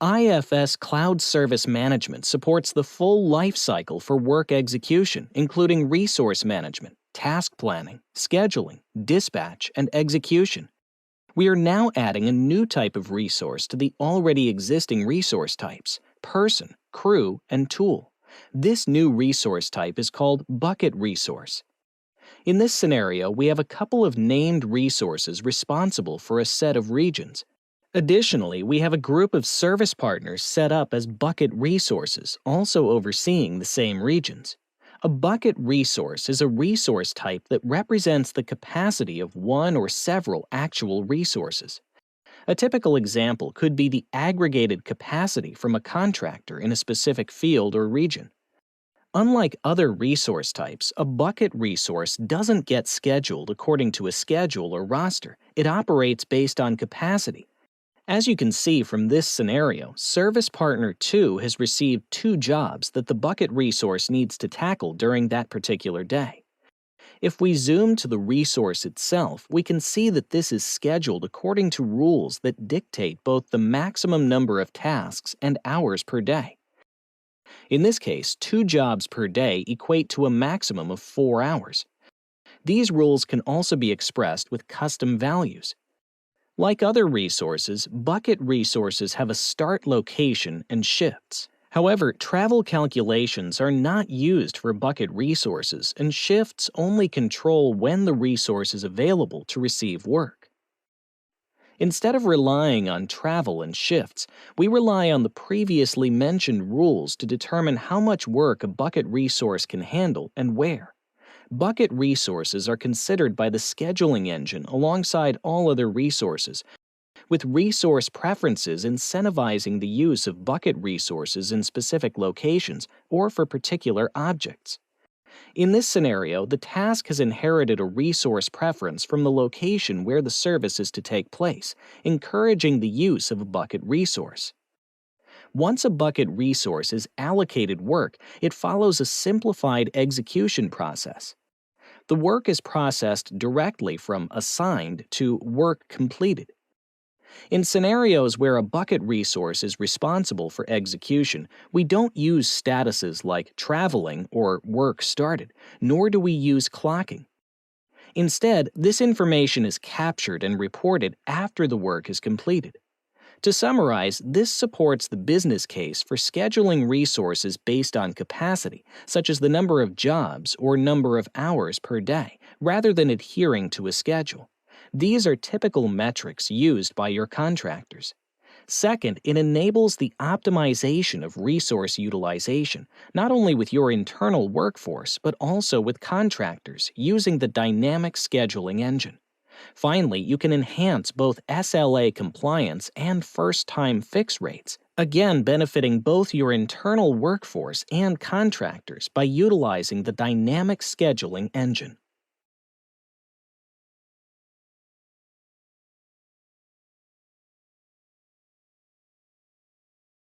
IFS Cloud Service Management supports the full life cycle for work execution, including resource management, task planning, scheduling, dispatch, and execution. We are now adding a new type of resource to the already existing resource types: person, crew, and tool. This new resource type is called bucket resource. In this scenario, we have a couple of named resources responsible for a set of regions. Additionally, we have a group of service partners set up as bucket resources, also overseeing the same regions. A bucket resource is a resource type that represents the capacity of one or several actual resources. A typical example could be the aggregated capacity from a contractor in a specific field or region. Unlike other resource types, a bucket resource doesn't get scheduled according to a schedule or roster. It operates based on capacity. As you can see from this scenario, Service Partner 2 has received 2 jobs that the bucket resource needs to tackle during that particular day. If we zoom to the resource itself, we can see that this is scheduled according to rules that dictate both the maximum number of tasks and hours per day. In this case, 2 jobs per day equate to a maximum of 4 hours. These rules can also be expressed with custom values. Like other resources, bucket resources have a start location and shifts. However, travel calculations are not used for bucket resources, and shifts only control when the resource is available to receive work. Instead of relying on travel and shifts, we rely on the previously mentioned rules to determine how much work a bucket resource can handle and where. Bucket resources are considered by the scheduling engine alongside all other resources, with resource preferences incentivizing the use of bucket resources in specific locations or for particular objects. In this scenario, the task has inherited a resource preference from the location where the service is to take place, encouraging the use of a bucket resource. Once a bucket resource is allocated work, it follows a simplified execution process. The work is processed directly from assigned to work completed. In scenarios where a bucket resource is responsible for execution, we don't use statuses like traveling or work started, nor do we use clocking. Instead, this information is captured and reported after the work is completed. To summarize, this supports the business case for scheduling resources based on capacity, such as the number of jobs or number of hours per day, rather than adhering to a schedule. These are typical metrics used by your contractors. Second, it enables the optimization of resource utilization, not only with your internal workforce, but also with contractors using the dynamic scheduling engine. Finally, you can enhance both SLA compliance and first-time fix rates, again benefiting both your internal workforce and contractors by utilizing the dynamic scheduling engine.